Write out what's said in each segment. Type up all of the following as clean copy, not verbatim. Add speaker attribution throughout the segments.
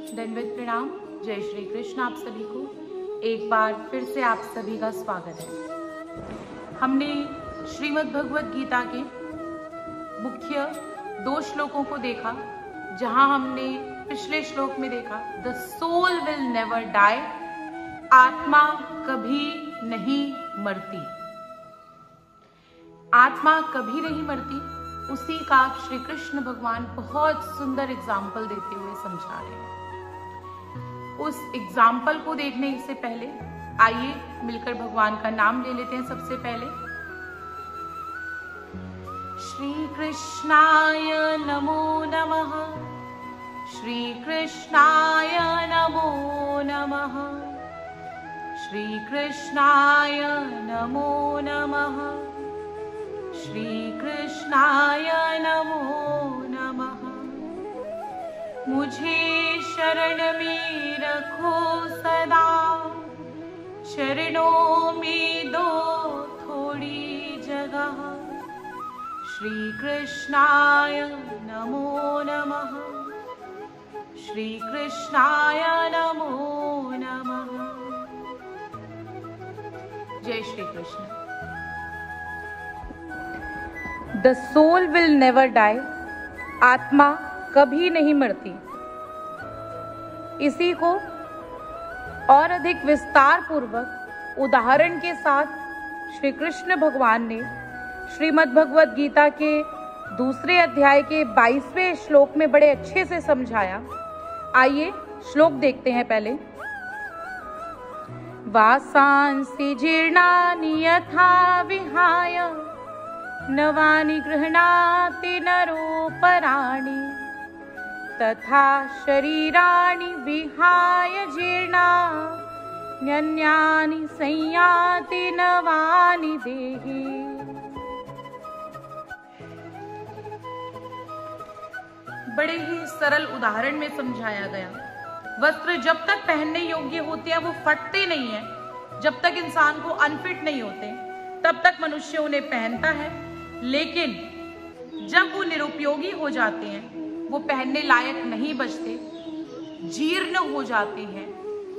Speaker 1: दंडवत प्रणाम। जय श्री कृष्ण। आप सभी को एक बार फिर से आप सभी का स्वागत है। हमने श्रीमद् भगवत गीता के मुख्य 2 श्लोकों को देखा, जहां हमने पिछले श्लोक में देखा the soul will never die, आत्मा कभी नहीं मरती। आत्मा कभी नहीं मरती, उसी का श्री कृष्ण भगवान बहुत सुंदर एग्जाम्पल देते हुए समझा रहे हैं। उस एग्जाम्पल को देखने से पहले आइए मिलकर भगवान का नाम ले लेते हैं। सबसे पहले श्री कृष्णाय नमो नमः, श्री कृष्णाय नमो नमः, श्री कृष्णाय नमो नमः, श्री कृष्णाय नमो नमः। मुझे शरण में रखो सदा, चरणों में दो थोड़ी जगह। श्री कृष्णाय नमो नमः, श्री कृष्णाय नमो नमः। जय Shri Krishna. The soul will never die, आत्मा कभी नहीं मरती। इसी को और अधिक विस्तार पूर्वक उदाहरण के साथ श्री कृष्ण भगवान ने श्रीमद् भगवत गीता के 2 अध्याय के 22वें श्लोक में बड़े अच्छे से समझाया। आइए श्लोक देखते हैं पहले। वासांसि जीर्णानि यथा विहाय, नवानि गृह्णाति नरोपराणि, तथा शरीराणि विहाय जीर्णान्यानि संयाति नवानि देहि। बड़े ही सरल उदाहरण में समझाया गया। वस्त्र जब तक पहनने योग्य होते हैं वो फटते नहीं है। जब तक इंसान को अनफिट नहीं होते तब तक मनुष्य उन्हें पहनता है, लेकिन जब वो निरुपयोगी हो जाते हैं, वो पहनने लायक नहीं बचते, जीर्ण हो जाते हैं,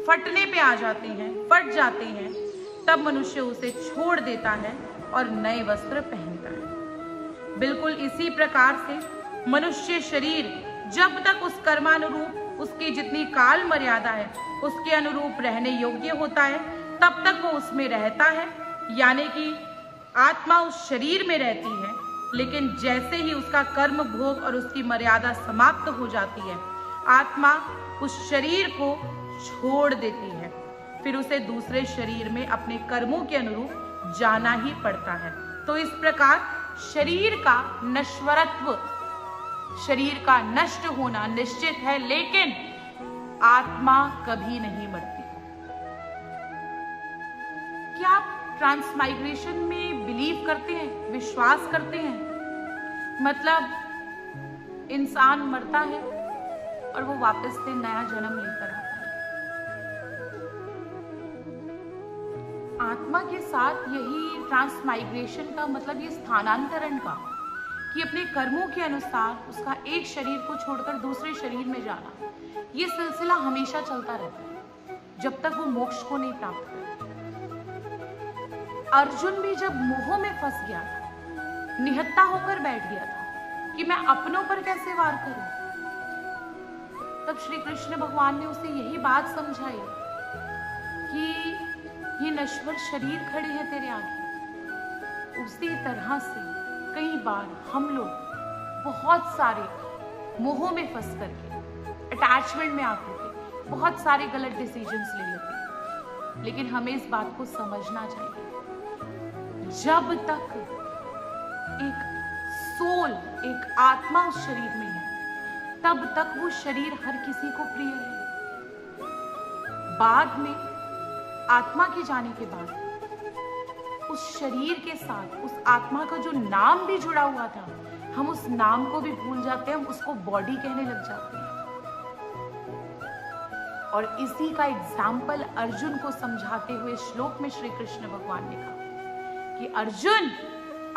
Speaker 1: फटने पे आ जाते हैं, फट जाते हैं, तब मनुष्य उसे छोड़ देता है और नए वस्त्र पहनता है। बिल्कुल इसी प्रकार से मनुष्य शरीर जब तक उस कर्मानुरूप, उसकी जितनी काल मर्यादा है उसके अनुरूप रहने योग्य होता है, तब तक वो उसमें रहता है, यानी कि आत्मा उस शरीर में रहती है। लेकिन जैसे ही उसका कर्म भोग और उसकी मर्यादा समाप्त हो जाती है, आत्मा उस शरीर को छोड़ देती है। फिर उसे दूसरे शरीर में अपने कर्मों के अनुरूप जाना ही पड़ता है। तो इस प्रकार शरीर का नश्वरत्व, शरीर का नष्ट होना निश्चित है, लेकिन आत्मा कभी नहीं मरती। क्या आप ट्रांसमाइग्रेशन में बिलीव करते हैं, विश्वास करते हैं? मतलब इंसान मरता है और वो वापस से नया जन्म लेकर आता है। आत्मा के साथ यही ट्रांसमाइग्रेशन का मतलब, ये स्थानांतरण का, कि अपने कर्मों के अनुसार उसका एक शरीर को छोड़कर दूसरे शरीर में जाना, ये सिलसिला हमेशा चलता रहता है जब तक वो मोक्ष को नहीं प्राप्त करता। अर्जुन भी जब मोह में फंस गया था, निहत्था होकर बैठ गया था कि मैं अपनों पर कैसे वार करूं, तब श्री कृष्ण भगवान ने उसे यही बात समझाई कि ये नश्वर शरीर खड़े हैं तेरे आगे। उसी तरह से कई बार हम लोग बहुत सारे मोह में फंस करके, अटैचमेंट में आकर के बहुत सारे गलत डिसीजंस ले लेते हैं। लेकिन हमें इस बात को समझना चाहिए, जब तक एक सोल, एक आत्मा उस शरीर में है, तब तक वो शरीर हर किसी को प्रिय है। बाद में आत्मा के जाने के बाद उस शरीर के साथ उस आत्मा का जो नाम भी जुड़ा हुआ था, हम उस नाम को भी भूल जाते हैं, हम उसको बॉडी कहने लग जाते हैं। और इसी का एग्जाम्पल अर्जुन को समझाते हुए श्लोक में श्री कृष्ण भगवान ने कहा कि अर्जुन,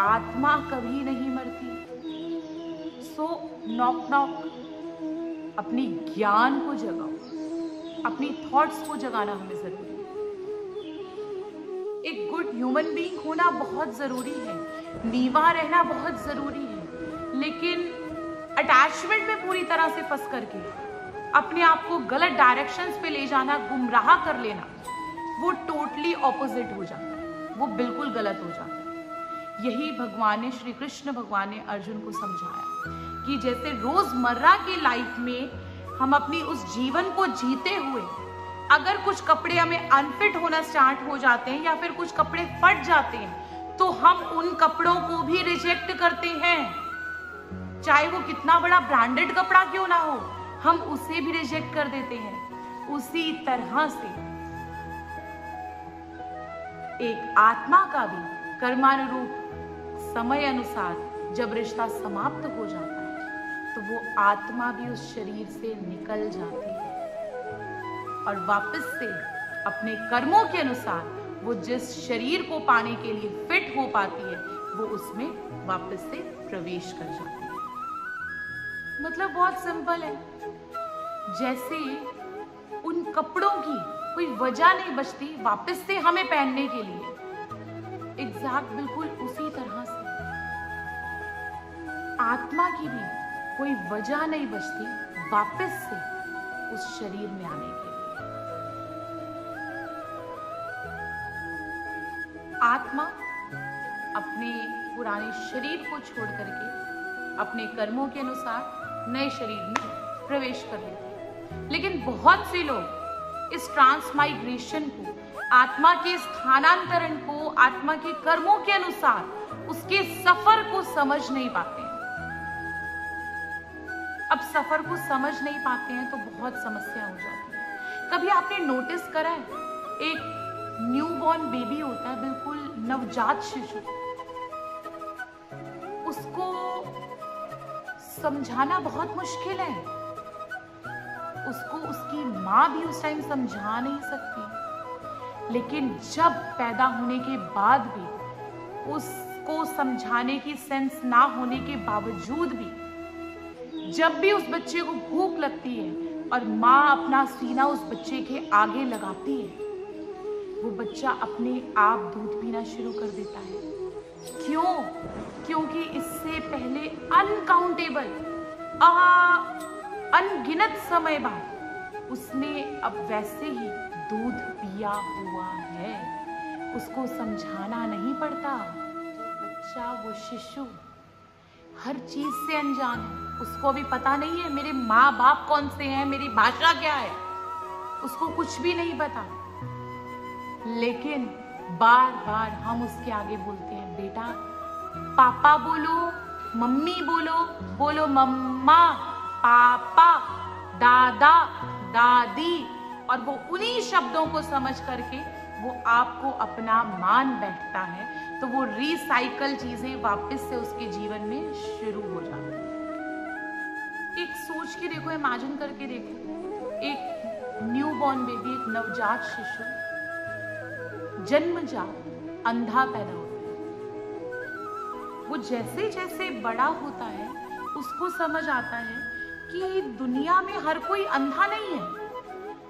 Speaker 1: आत्मा कभी नहीं मरती। सो नॉक नॉक, अपनी ज्ञान को जगाओ, अपनी थॉट्स को जगाना हमें जरूरी है। एक गुड ह्यूमन बीइंग होना बहुत जरूरी है, नीवा रहना बहुत जरूरी है, लेकिन अटैचमेंट में पूरी तरह से फंस करके अपने आप को गलत डायरेक्शंस पे ले जाना, गुमराह कर लेना, वो टोटली ऑपोजिट हो जाता है, वो बिल्कुल गलत हो जाता है। यही भगवान ने, श्री कृष्ण भगवान ने अर्जुन को समझाया कि जैसे रोजमर्रा की लाइफ में हम अपनी उस जीवन को जीते हुए अगर कुछ कपड़े हमें अनफिट होना स्टार्ट हो जाते हैं या फिर कुछ कपड़े फट जाते हैं तो हम उन कपड़ों को भी रिजेक्ट करते हैं, चाहे वो कितना बड़ा ब्रांडेड कपड़ा क्यों ना हो, हम उसे भी रिजेक्ट कर देते हैं। उसी तरह से एक आत्मा का भी कर्मानुरूप समय अनुसार जब रिश्ता समाप्त हो जाता है तो वो आत्मा भी उस शरीर से निकल जाती है और वापस से अपने कर्मों के अनुसार वो जिस शरीर को पाने के लिए फिट हो पाती है वो उसमें वापस से प्रवेश कर जाती है। मतलब बहुत सिंपल है, जैसे उन कपड़ों की कोई वजह नहीं बचती वापस से हमें पहनने के लिए, एग्जैक्ट बिल्कुल उसी तरह से आत्मा की भी कोई वजह नहीं बचती वापस से उस शरीर में आने के लिए। आत्मा अपने पुराने शरीर को छोड़ करके अपने कर्मों के अनुसार नए शरीर में प्रवेश कर लेते हैं, लेकिन बहुत से लोग इस ट्रांसमाइग्रेशन को, आत्मा के स्थानांतरण को, आत्मा के कर्मों के अनुसार उसके सफर को समझ नहीं पाते हैं। अब सफर को समझ नहीं पाते हैं तो बहुत समस्या हो जाती है। कभी आपने नोटिस करा है, एक न्यूबॉर्न बेबी होता है, बिल्कुल नवजात शिशु, उसको समझाना बहुत मुश्किल है, उसको उसकी माँ भी उस टाइम समझा नहीं सकती, लेकिन जब पैदा होने के बाद भी उसको समझाने की सेंस ना होने के बावजूद भी जब भी उस बच्चे को भूख लगती है और माँ अपना सीना उस बच्चे के आगे लगाती है, वो बच्चा अपने आप दूध पीना शुरू कर देता है। क्यों? क्योंकि इससे पहले अनकाउंटेबल, अनगिनत समय बाद उसने अब वैसे ही दूध पिया हुआ है, उसको समझाना नहीं पड़ता। बच्चा, वो शिशु हर चीज से अनजान है, उसको भी पता नहीं है मेरे माँ बाप कौन से हैं, मेरी भाषा क्या है, उसको कुछ भी नहीं पता, लेकिन बार बार हम उसके आगे बोलते हैं, बेटा पापा बोलो, मम्मी बोलो, बोलो मम्मा, पापा, दादा, दादी, और वो उन्हीं शब्दों को समझ करके वो आपको अपना मान बैठता है, तो वो रिसाइकल चीजें वापस से उसके जीवन में शुरू हो जाती है। एक सोच के देखो, इमेजिन करके देखो, एक न्यूबॉर्न बेबी, एक नवजात शिशु जन्मजात अंधा पैदा होता है। वो जैसे जैसे बड़ा होता है उसको समझ आता है कि दुनिया में हर कोई अंधा नहीं है,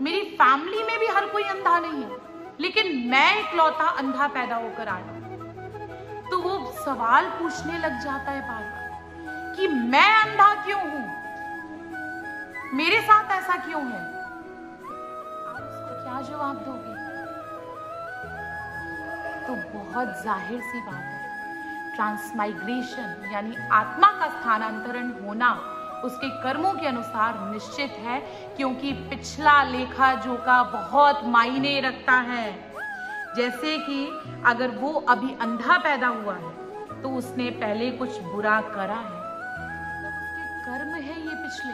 Speaker 1: मेरी फैमिली में भी हर कोई अंधा नहीं है, लेकिन मैं इकलौता अंधा पैदा होकर आया। तो वो सवाल पूछने लग जाता है बार बार कि मैं अंधा क्यों हूं, मेरे साथ ऐसा क्यों है। आप उसको क्या जवाब दोगे? तो बहुत जाहिर सी बात है, ट्रांसमाइग्रेशन यानी आत्मा का स्थानांतरण होना उसके कर्मों के अनुसार निश्चित है, क्योंकि पिछला लेखा जोखा बहुत मायने रखता है। जैसे कि अगर वो अभी अंधा पैदा हुआ है तो उसने पहले कुछ बुरा करा है, तो उसके कर्म है ये पिछले,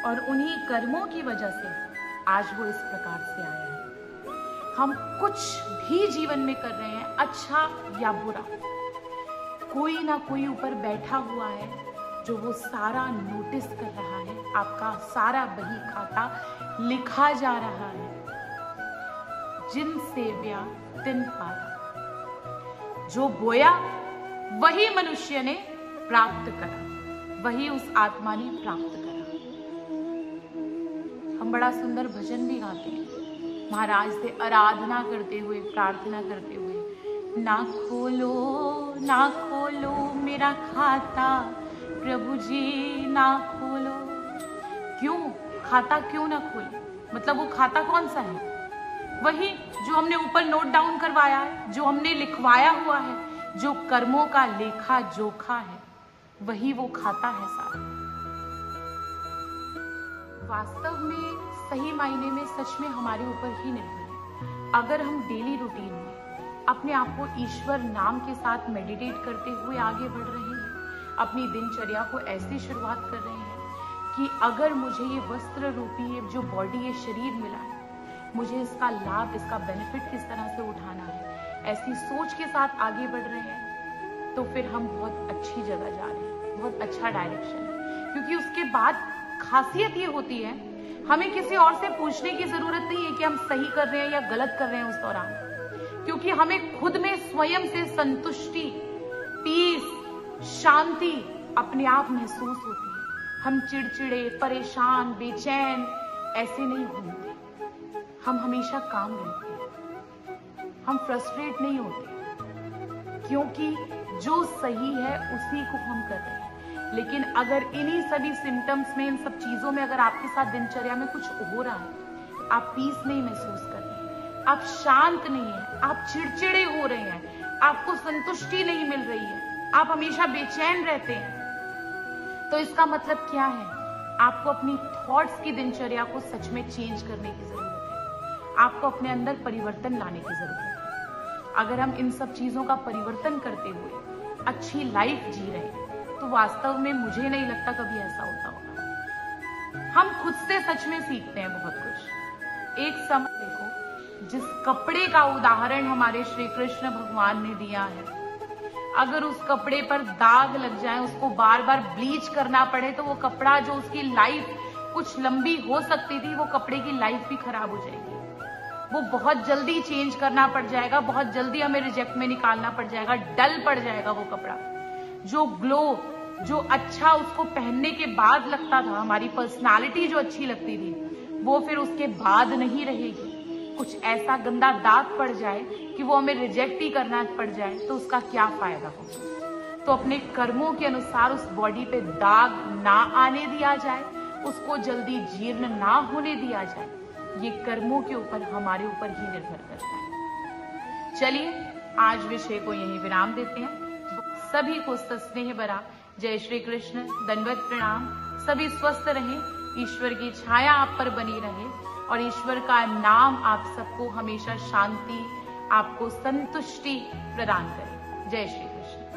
Speaker 1: और उन्हीं कर्मों की वजह से आज वो इस प्रकार से आया है। हम कुछ भी जीवन में कर रहे हैं, अच्छा या बुरा, कोई ना कोई ऊपर बैठा हुआ है जो वो सारा नोटिस कर रहा है, आपका सारा बही खाता लिखा जा रहा है। जिन सेव्या तिन पाया, जो बोया वही मनुष्य ने प्राप्त करा, वही उस आत्मा ने प्राप्त करा। हम बड़ा सुंदर भजन भी गाते हैं महाराज से आराधना करते हुए, प्रार्थना करते हुए, ना खोलो मेरा खाता प्रभु जी, ना खोलो। क्यों खाता, क्यों ना खोले? मतलब वो खाता कौन सा है? वही जो हमने ऊपर नोट डाउन करवाया है, जो हमने लिखवाया हुआ है, जो कर्मों का लेखा जोखा है, वही वो खाता है सारा। वास्तव में सही मायने में सच में हमारे ऊपर ही निर्भर है। अगर हम डेली रूटीन में अपने आप को ईश्वर नाम के साथ मेडिटेट करते हुए आगे बढ़ रहे हैं, अपनी दिनचर्या को ऐसी शुरुआत कर रहे हैं कि अगर मुझे ये वस्त्र रूपी ये जो बॉडी, ये शरीर मिला है, मुझे इसका लाभ, इसका बेनिफिट किस तरह से उठाना है, ऐसी सोच के साथ आगे बढ़ रहे हैं, तो फिर हम बहुत अच्छी जगह जा रहे हैं, बहुत अच्छा डायरेक्शन है। क्योंकि उसके बाद खासियत ये होती है, हमें किसी और से पूछने की जरूरत नहीं है कि हम सही कर रहे हैं या गलत कर रहे हैं उस दौरान, क्योंकि हमें खुद में स्वयं से संतुष्टि, पीस, शांति अपने आप महसूस होती है। हम चिड़चिड़े, परेशान, बेचैन ऐसे नहीं घूमते, हम हमेशा काम रहते हैं, हम फ्रस्ट्रेट नहीं होते, क्योंकि जो सही है उसी को हम कर रहे हैं। लेकिन अगर इन्हीं सभी सिम्टम्स में, इन सब चीजों में अगर आपके साथ दिनचर्या में कुछ हो रहा है, आप पीस नहीं महसूस कर रहे हैं, आप शांत नहीं है, आप चिड़चिड़े हो रहे हैं, आपको संतुष्टि नहीं मिल रही है, आप हमेशा बेचैन रहते हैं, तो इसका मतलब क्या है? आपको अपनी थॉट्स की दिनचर्या को सच में चेंज करने की जरूरत है, आपको अपने अंदर परिवर्तन लाने की जरूरत है। अगर हम इन सब चीजों का परिवर्तन करते हुए अच्छी लाइफ जी रहे हैं, तो वास्तव में मुझे नहीं लगता कभी ऐसा होता होगा। हम खुद से सच में सीखते हैं बहुत कुछ। एक समय देखो, जिस कपड़े का उदाहरण हमारे श्री कृष्ण भगवान ने दिया है, अगर उस कपड़े पर दाग लग जाए, उसको बार बार ब्लीच करना पड़े, तो वो कपड़ा जो उसकी लाइफ कुछ लंबी हो सकती थी, वो कपड़े की लाइफ भी खराब हो जाएगी। वो बहुत जल्दी चेंज करना पड़ जाएगा, बहुत जल्दी हमें रिजेक्ट में निकालना पड़ जाएगा, डल पड़ जाएगा वो कपड़ा। जो ग्लो, जो अच्छा उसको पहनने के बाद लगता था, हमारी पर्सनालिटी जो अच्छी लगती थी, वो फिर उसके बाद नहीं रहेगी। कुछ ऐसा गंदा दाग पड़ जाए कि वो हमें रिजेक्ट ही करना पड़ जाए, तो उसका क्या फायदा होगा? तो अपने कर्मों के अनुसार उस बॉडी पे दाग ना आने दिया जाए, उसको जल्दी जीर्ण ना होने दिया जाए। ये कर्मों के ऊपर, हमारे ऊपर ही निर्भर करता है। चलिए आज विषय को यहीं विराम देते हैं। सभी को स्नेह भरा जय श्री कृष्ण, दंडवत प्रणाम। सभी स्वस्थ रहें, ईश्वर की छाया आप पर बनी रहे और ईश्वर का नाम आप सबको हमेशा शांति, आपको संतुष्टि प्रदान करे। जय श्री कृष्ण।